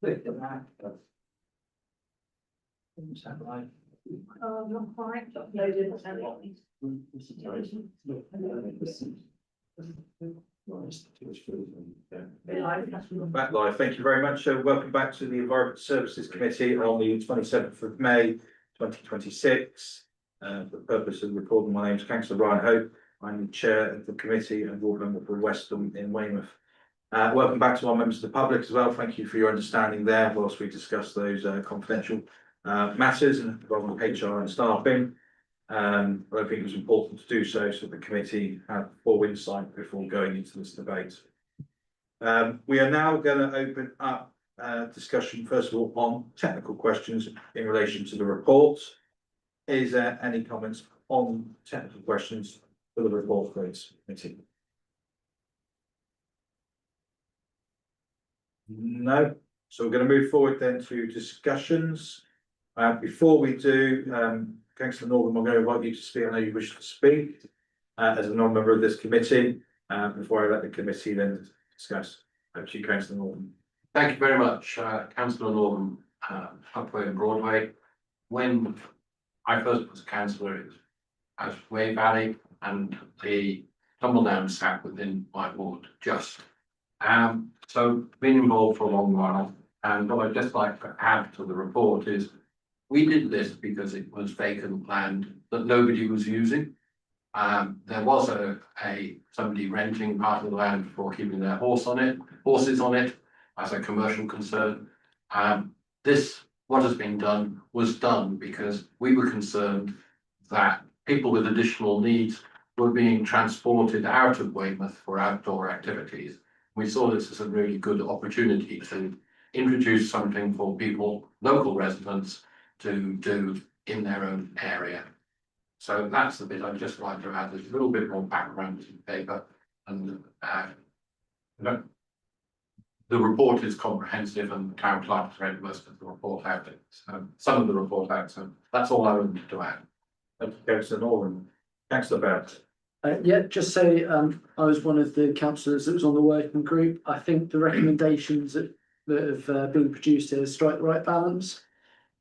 Click on that. Is that right? Not quite, uploaded. Back live, thank you very much. So welcome back to the Environment Services Committee on the 27th of May 2026. For the purpose of recording, my name is Councillor Ryan Hope. I'm the chair of the committee and ward member for Westham in Weymouth. Welcome back to our members of the public as well. Thank you for your understanding there whilst we discuss those confidential matters involving HR and staffing. I think it was important to do so the committee had full insight before going into this debate. We are now going to open up discussion first of all on technical questions in relation to the report. Is there any comments on technical questions for the report, please? No. So we're going to move forward then to discussions. Before we do, Councillor Northam, I'm going to invite you to speak. I know you wish to speak as a non-member of this committee. Before I let the committee then discuss. Over to you, Councillor Northam. Thank you very much, Councillor Northam, Upwey and Broadway. When I first was councillor, it was as Way Valley, and the Tumbledown sat within my ward just. So been involved for a long while, and what I'd just like to add to the report is we did this because it was vacant land that nobody was using. There was somebody renting part of the land for keeping their horses on it as a commercial concern. What has been done was done because we were concerned that people with additional needs were being transported out of Weymouth for outdoor activities. We saw this as a really good opportunity to introduce something for people, local residents, to do in their own area. So that's the bit I'd just like to add. There's a little bit more background in the paper, and the report is comprehensive, and the town clerk has read most of the report out. Some of the report out. So that's all I wanted to add. Thank you, Councillor Northam. Councillor Barrett. Yeah, just say I was one of the councillors that was on the working group. I think the recommendations that have been produced here strike the right balance.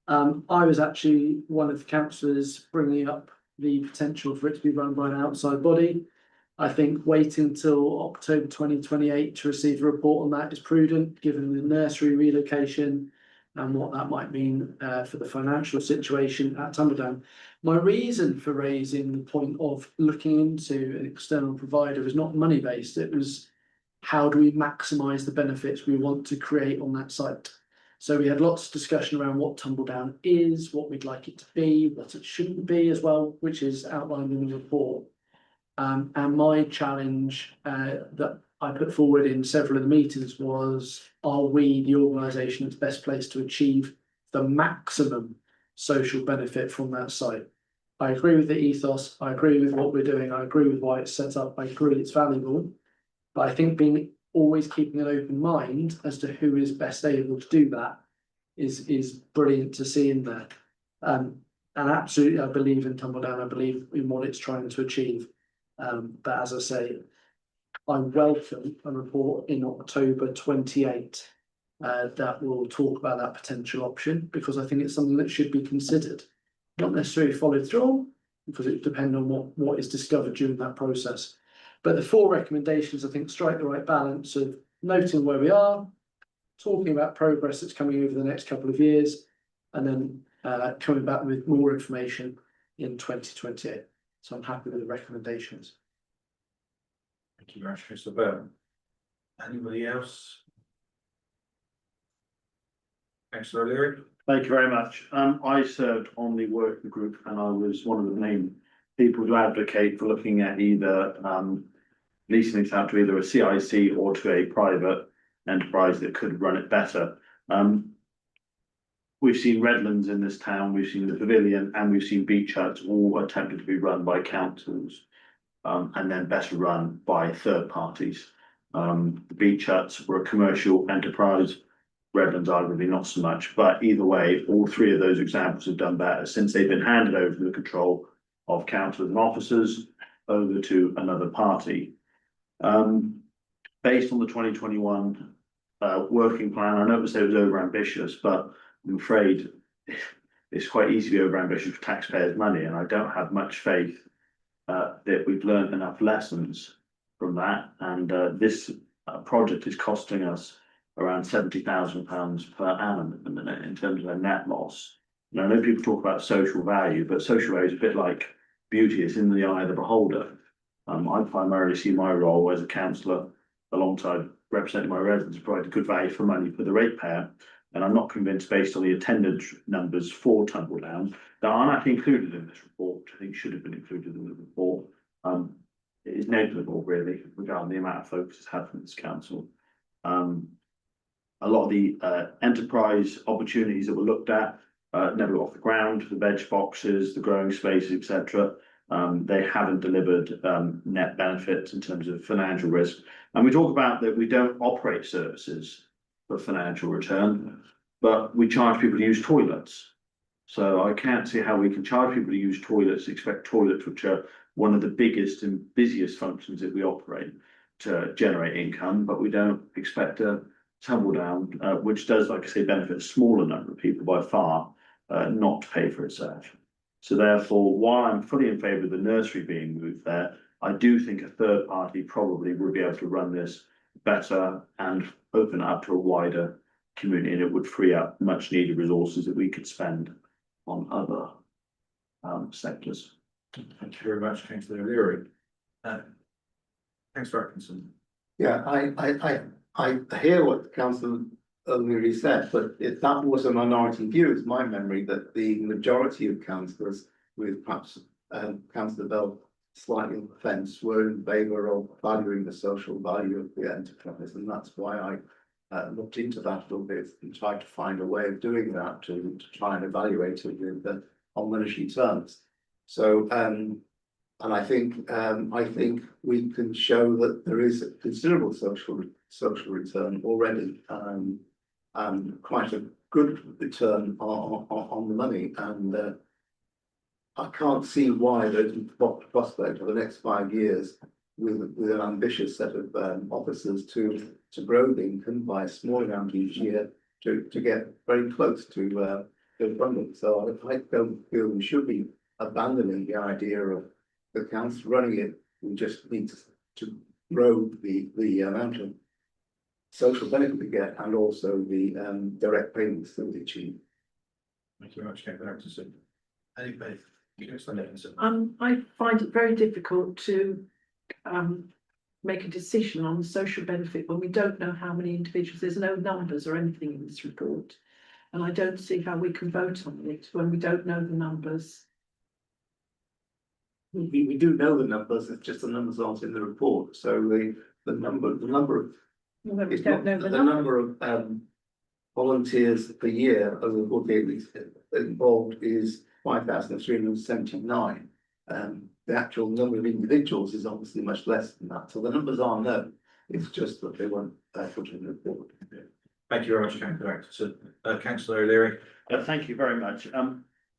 I was actually one of the councillors bringing up the potential for it to be run by an outside body. I think waiting until October 2028 to receive a report on that is prudent, given the nursery relocation and what that might mean for the financial situation at Tumbledown. My reason for raising the point of looking into an external provider is not money based. It was how do we maximise the benefits we want to create on that site. So we had lots of discussion around what Tumbledown is, what we'd like it to be, what it shouldn't be as well, which is outlined in the report. And my challenge that I put forward in several of the meetings was, are we the organisation that's best placed to achieve the maximum social benefit from that site? I agree with the ethos, I agree with what we're doing, I agree with why it's set up, I agree it's valuable. But I think always keeping an open mind as to who is best able to do that is brilliant to see in there. And absolutely I believe in Tumbledown, I believe in what it's trying to achieve. But as I say, I welcome a report in October 28 that will talk about that potential option, because I think it's something that should be considered, not necessarily followed through, because it depends on what is discovered during that process. But the 4 recommendations, I think, strike the right balance of noting where we are, talking about progress that's coming over the next couple of years, and then coming back with more information in 2028. So I'm happy with the recommendations. Thank you very much, Councillor Barrett. Anybody else? Councillor O'Leary. Thank you very much. I served on the working group, and I was one of the main people to advocate for looking at either leasing it out to either a CIC or to a private enterprise that could run it better. We've seen Redlands in this town, we've seen the Pavilion, and we've seen Beach Huts all attempted to be run by councils, and then better run by third parties. The Beach Huts were a commercial enterprise, Redlands arguably not so much, but either way, all 3 of those examples have done better since they've been handed over to the control of councillors and officers over to another party. Based on the 2021 working plan. I noticed it was over ambitious, but I'm afraid it's quite easy to be over ambitious for taxpayers' money, and I don't have much faith that we've learned enough lessons from that. And this project is costing us around £70,000 per annum at the minute in terms of a net loss. And I know people talk about social value, but social value is a bit like beauty, it's in the eye of the beholder. I primarily see my role as a councillor alongside representing my residents, provide a good value for money for the ratepayer. And I'm not convinced, based on the attendance numbers for Tumbledown, that aren't actually included in this report, which I think should have been included in the report. It is negligible, really, regarding the amount of focus it's had from this council. A lot of the enterprise opportunities that were looked at never got off the ground, the veg boxes, the growing spaces, etc. They haven't delivered net benefits in terms of financial risk. And we talk about that we don't operate services for financial return, but we charge people to use toilets. So I can't see how we can charge people to use toilets, expect toilets, which are one of the biggest and busiest functions that we operate, to generate income, but we don't expect a Tumbledown, which does, like I say, benefit a smaller number of people by far, not to pay for itself. So therefore, while I'm fully in favour of the nursery being moved there, I do think a third party probably would be able to run this better and open it up to a wider community, and it would free up much needed resources that we could spend on other sectors. Thank you very much, Councillor O'Leary. Councillor Atkinson. Yeah, I hear what Councillor O'Leary said, but if that was a minority view, it's my memory that the majority of councillors, with perhaps Councillor Bell slightly on the fence, were in favour of valuing the social value of the enterprise, and that's why I looked into that a little bit and tried to find a way of doing that to try and evaluate it with on monetary terms. So and I think we can show that there is a considerable social return already, and quite a good return on the money, and I can't see why there's prospect for the next 5 years with an ambitious set of officers to grow the income by a small amount each year to get very close to funding. So I don't feel we should be abandoning the idea of the council running it. We just need to grow the amount of social benefit we get, and also the direct payments that we achieve. Thank you very much, Councillor Atkinson. Anybody? Councillor Nicholson. I find it very difficult to make a decision on the social benefit when we don't know how many individuals. There's no numbers or anything in this report, and I don't see how we can vote on it when we don't know the numbers. We do know the numbers, it's just the numbers aren't in the report. So the number of When we it's don't not know the the number of volunteers per year over the 48 weeks involved is 5,379. The actual number of individuals is obviously much less than that. So the numbers are known. It's just that they weren't put in the report. Thank you very much, Councillor Atkinson. Councillor O'Leary. Thank you very much.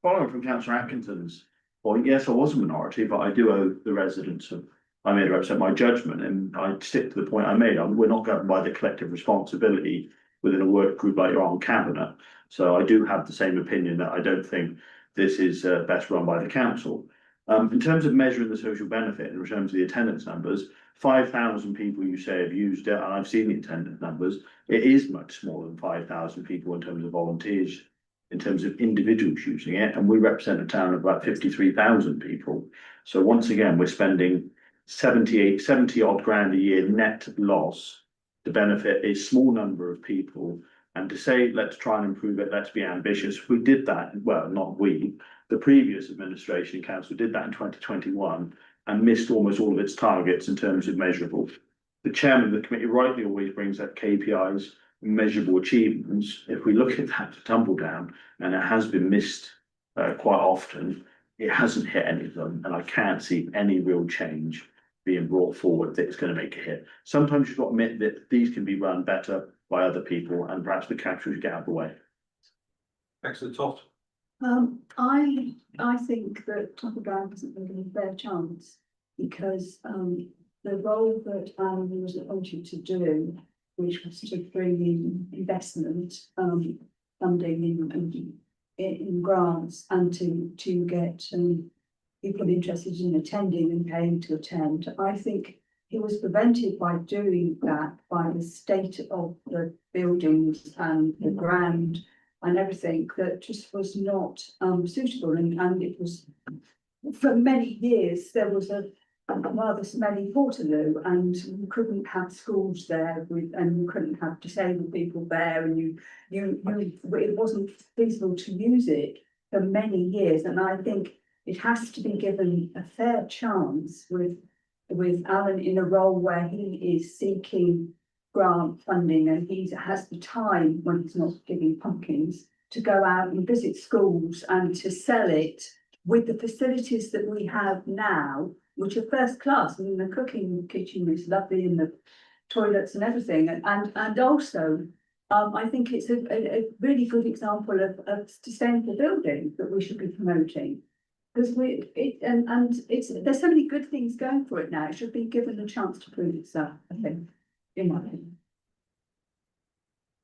Following from Councillor Atkinson's point, yes, I was a minority, but I do owe the residents of I made represent my judgment, and I stick to the point I made. We're not governed by the collective responsibility within a work group like your own cabinet. So I do have the same opinion that I don't think this is best run by the council. In terms of measuring the social benefit in terms of the attendance numbers, 5,000 people you say have used it, and I've seen the attendance numbers. It is much smaller than 5,000 people in terms of volunteers, in terms of individuals using it, and we represent a town of about 53,000 people. So once again, we're spending 70 odd grand a year net loss to benefit a small number of people. And to say, let's try and improve it, let's be ambitious. We did that, well, not we, the previous administration council did that in 2021 and missed almost all of its targets in terms of measurable. The chairman of the committee rightly always brings up KPIs, measurable achievements. If we look at that Tumbledown, and it has been missed quite often, it hasn't hit any of them, and I can't see any real change being brought forward that's going to make a hit. Sometimes you've got to admit that these can be run better by other people, and perhaps the council should get out of the way. Councillor Toft. I think that Tumbledown hasn't been given a fair chance, because the role that Alan was appointed to do which was to bring in investment, funding in grants and to get, people interested in attending and paying to attend. I think he was prevented by doing that by the state of the buildings and the ground and everything that just was not suitable, and it was for many years there was a rather smelly Portaloo, and you couldn't have schools there and you couldn't have disabled people there, and it wasn't feasible to use it for many years, and I think it has to be given a fair chance with Alan in a role where he is seeking grant funding, and he has the time when he's not giving pumpkins to go out and visit schools and to sell it with the facilities that we have now, which are first class. I mean, the cooking kitchen is lovely and the toilets and everything, and also I think it's a really good example of sustainable building that we should be promoting. Because there's so many good things going for it now. It should be given a chance to prove itself, I think, in my opinion.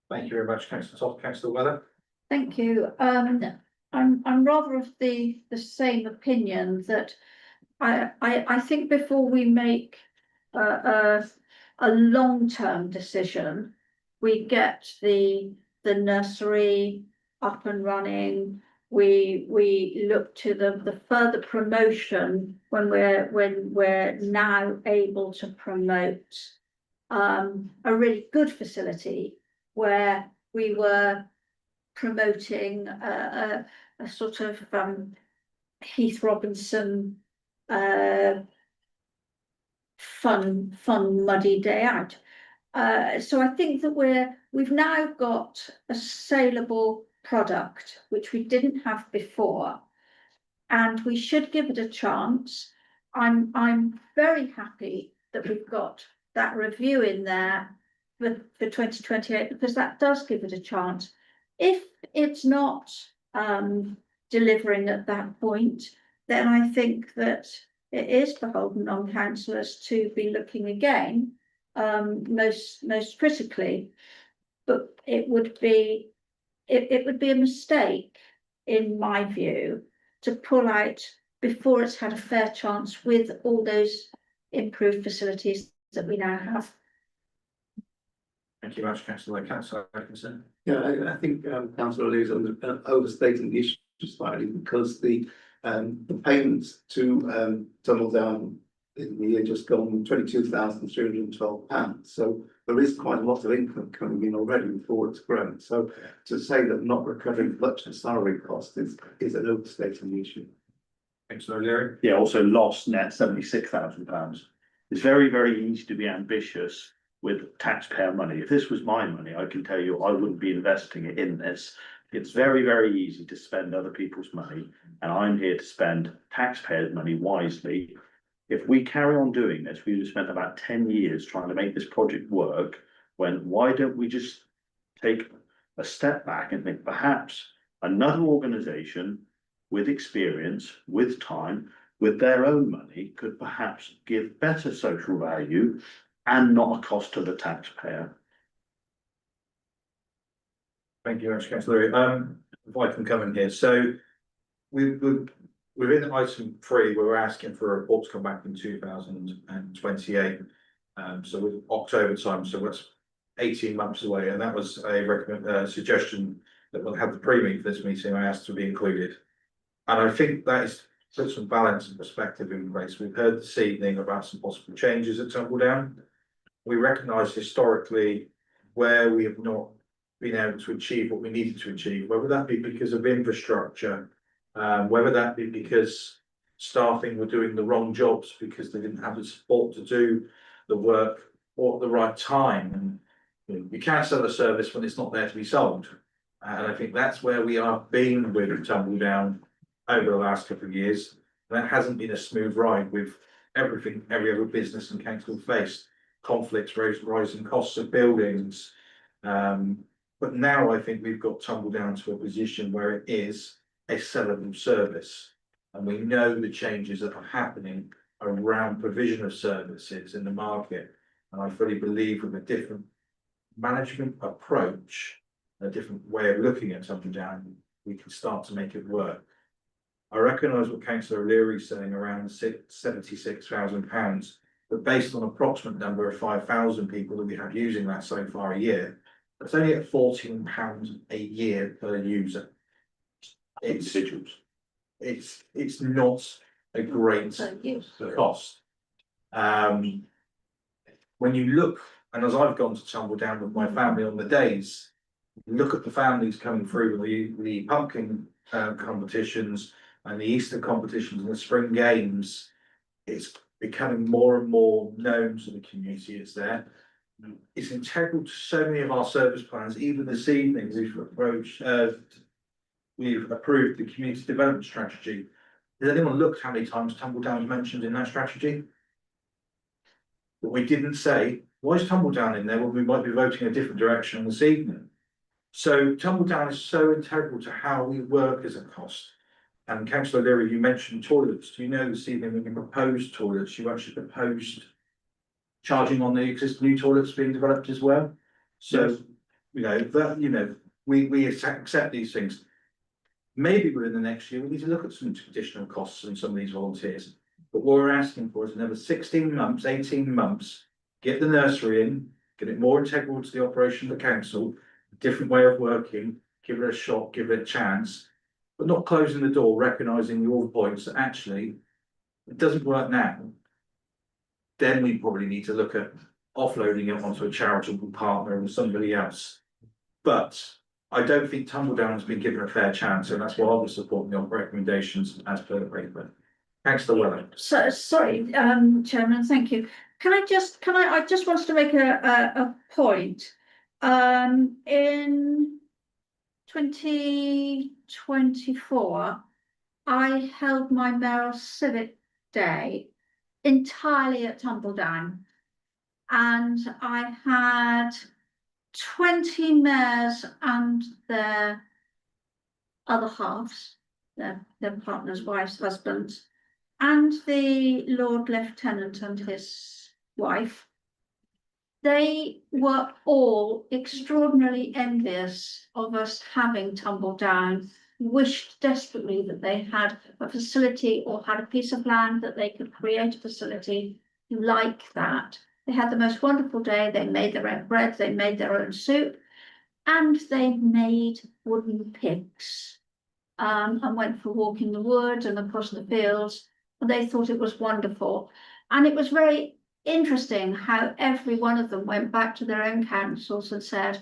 Thank you very much, councillor Todd. Councillor Weather. Thank you. I'm rather of the same opinion that I think before we make a long-term decision, we get the nursery up and running. We look to the further promotion when we're now able to promote a really good facility where we were promoting a sort of Heath Robinson fun muddy day out. So I think that we've now got a saleable product which we didn't have before, and we should give it a chance. I'm very happy that we've got that review in there for 2028, because that does give it a chance. If it's not delivering at that point, then I think that it is beholden on councillors to be looking again, most critically. But it would be a mistake, in my view, to pull out before it's had a fair chance with all those improved facilities that we now have. Thank you very much, councillor. Councillor Atkinson. Yeah, I think councillor Lee is overstating the issue slightly, because the payments to Tumbledown in the year just gone £22,312. So there is quite a lot of income coming in already before it's grown. So to say that not recovering much of salary cost is an overstating the issue. Councillor O'Leary. Yeah, also lost net £76,000. It's very, very easy to be ambitious with taxpayer money. If this was my money, I can tell you I wouldn't be investing it in this. It's very, very easy to spend other people's money, and I'm here to spend taxpayers' money wisely. If we carry on doing this, we've spent about 10 years trying to make this project work. Why don't we just take a step back and think perhaps another organisation with experience, with time, with their own money could perhaps give better social value and not a cost to the taxpayer. Thank you very much, councillor. If I can come in here, so we're in item 3, where we're asking for a report to come back in 2028. So with October time, so that's 18 months away, and that was a suggestion that we'll have the pre-meet for this meeting. I asked to be included, and I think that is put some balance and perspective in place. We've heard this evening about some possible changes at Tumbledown. We recognise historically where we have not been able to achieve what we needed to achieve, whether that be because of infrastructure, whether that be because staffing were doing the wrong jobs because they didn't have the support to do the work or at the right time. And you can't sell a service when it's not there to be sold. And I think that's where we have been with Tumbledown over the last couple of years. And that hasn't been a smooth ride with everything, every other business and council faced conflicts, rising costs of buildings. But now I think we've got Tumbledown to a position where it is a sellable service, and we know the changes that are happening around provision of services in the market. And I fully believe with a different management approach, a different way of looking at Tumble Down, we can start to make it work. I recognise what Councillor O'Leary's saying around £76,000, but based on approximate number of 5,000 people that we have using that so far a year, that's only at £14 a year per user. It's Individuals. it's not a great So use. cost. When you look, and as I've gone to Tumble Down with my family on the days, look at the families coming through the pumpkin competitions and the Easter competitions and the spring games. It's becoming more and more known to the community. It's there. It's integral to so many of our service plans. Even this evening, we've approved the community development strategy. Has anyone looked how many times Tumble Down is mentioned in that strategy? But we didn't say, why is Tumble Down in there when we might be voting a different direction this evening? So Tumble Down is so integral to how we work as a cost. And Councillor Leary, you mentioned toilets. Do you know this evening when you proposed toilets, you actually proposed charging on the existing new toilets being developed as well? So, you know, that, you know, we accept these things. Maybe within the next year, we need to look at some additional costs in some of these volunteers. But what we're asking for is another 16 months, 18 months, get the nursery in, get it more integral to the operation of the council, a different way of working, give it a shot, give it a chance, but not closing the door, recognising your points that actually it doesn't work now. Then we probably need to look at offloading it onto a charitable partner or somebody else. But I don't think Tumble Down has been given a fair chance, and that's why I was supporting the recommendations as per the paper. Councillor Weller. So, sorry, Chairman, thank you. I just wanted to make a point. In 2024, I held my Mayoral Civic Day entirely at Tumble Down. And I had 20 mayors and their other halves, their partners, wives, husbands, and the Lord Lieutenant and his wife. They were all extraordinarily envious of us having Tumble Down, wished desperately that they had a facility or had a piece of land that they could create a facility like that. They had the most wonderful day. They made their own bread, they made their own soup, and they made wooden pigs and went for a walk in the woods and across the fields. And they thought it was wonderful. And it was very interesting how every one of them went back to their own councils and said,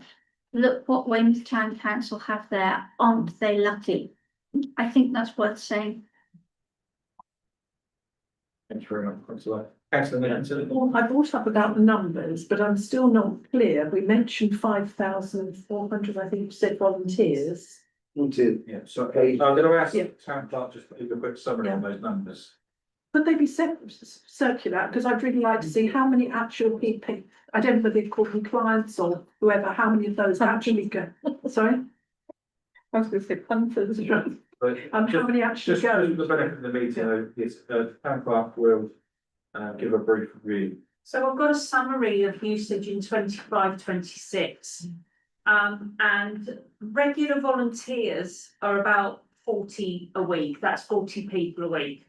look what Weymouth Town Council have there, aren't they lucky? I think that's worth saying. Thank you very much, Councillor. Councillor Milton. Well, I brought up about the numbers, but I'm still not clear. We mentioned 5,400, I think you said volunteers. Yeah, so I'm going to ask Yeah. Town Clerk just to give a quick summary on those numbers. Could they be circular? Because I'd really like to see how many actual people, I don't know whether they call them clients or whoever, how many of those actually go. Sorry? I was going to say punters. But How many actually just for go? the benefit of the meeting, Town Clerk will give a brief review. So I've got a summary of usage in 25-26. And regular volunteers are about 40 a week. That's 40 people a week.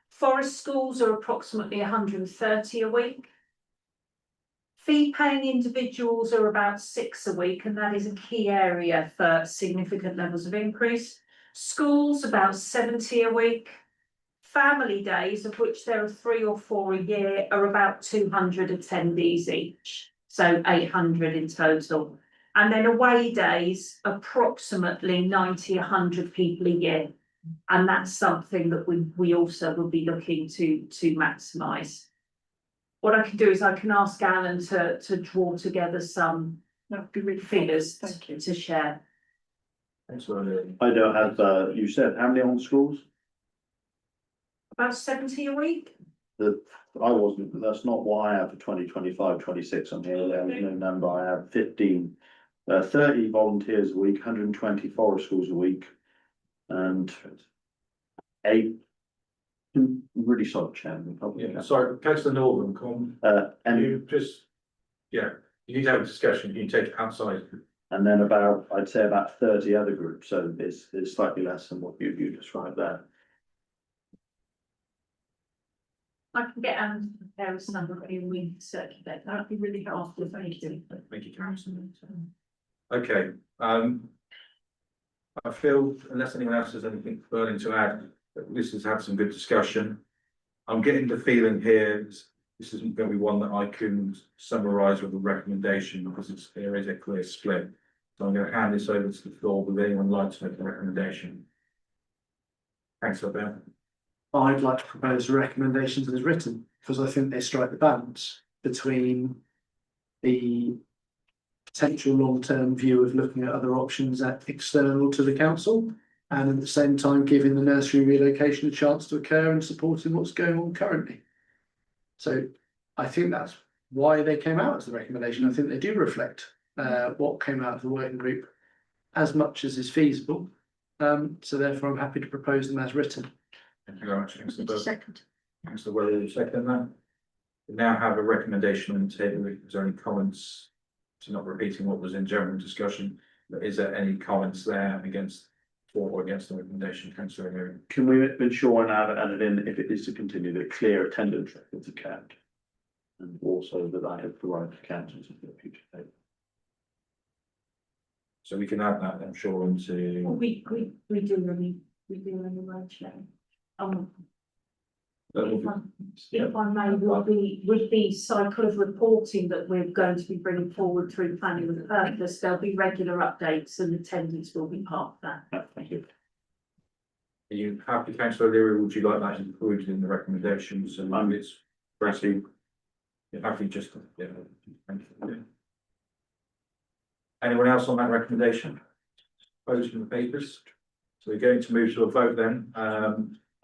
Forest schools are approximately 130 a week. Fee paying individuals are about 6 a week, and that is a key area for significant levels of increase. Schools about 70 a week. Family days, of which there are 3 or 4 a year, are about 200 attendees each, so 800 in total. And then away days, approximately 90, 100 people a year. And that's something that we also will be looking to maximise. What I can do is I can ask Alan to draw together some That would be really figures Thank you. to share. Thanks for the. I don't have, you said, how many on schools? About 70 a week. I wasn't, that's not what I have for 2025-26 on here, there was no number, I have 30 volunteers a week, 120 forest schools a week. And 8 really solid chairman, probably. Yeah, sorry, Councillor Northern, And you just, yeah, You need to have a discussion, you can take it outside. And then I'd say about 30 other groups, so it's slightly less than what you described there. I can get there is number and we circulate. That'd be really helpful, thank you. Thank you, Councillor. Okay, I feel unless anyone else has anything further to add, that this has had some good discussion. I'm getting the feeling here, this isn't going to be one that I can summarise with a recommendation because there is a clear split. So I'm going to hand this over to the floor. Would anyone like to make a recommendation? Councillor Bell. I'd like to propose recommendations as written, because I think they strike the balance between the potential long-term view of looking at other options at external to the council, and at the same time giving the nursery relocation a chance to occur and supporting what's going on currently. So I think that's why they came out as the recommendation. I think they do reflect what came out of the working group as much as is feasible. So therefore I'm happy to propose them as written. Thank you very much, Councillor Bell. Second. Councillor Weller, you second that? We now have a recommendation on the table. Is there any comments? So not repeating what was in general discussion, but is there any comments there against, for or against the recommendation, Councillor O'Leary? Can we ensure and add it in, if it is to continue, that clear attendance records are kept? And also that I have the right to count as a future date. So we can add that, I'm sure, into. We do really well, Chair. If I may, with the cycle of reporting that we're going to be bringing forward through planning with purpose, there'll be regular updates and attendance will be part of that. Thank you. Are you happy, Councillor O'Leary, would you like that included in the recommendations? And it's basically, you're happy just to, yeah, thank you. Anyone else on that recommendation? Opposed in the papers? So we're going to move to a vote then.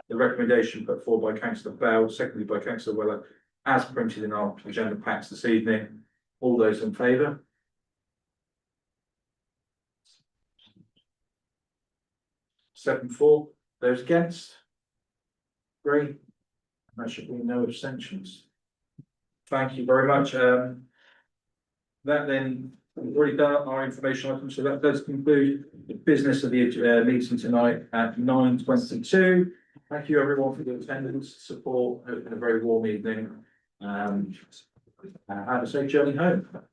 The recommendation put forward by Councillor Bell, seconded by Councillor Weller, as printed in our agenda packs this evening. All those in favour? Seven, four. Those against? Three. There should be no abstentions. Thank you very much. That then, we've already done our information items, so that does conclude the business of the meeting tonight at 9:22. Thank you everyone for your attendance, support, and a very warm evening. Have a safe journey home.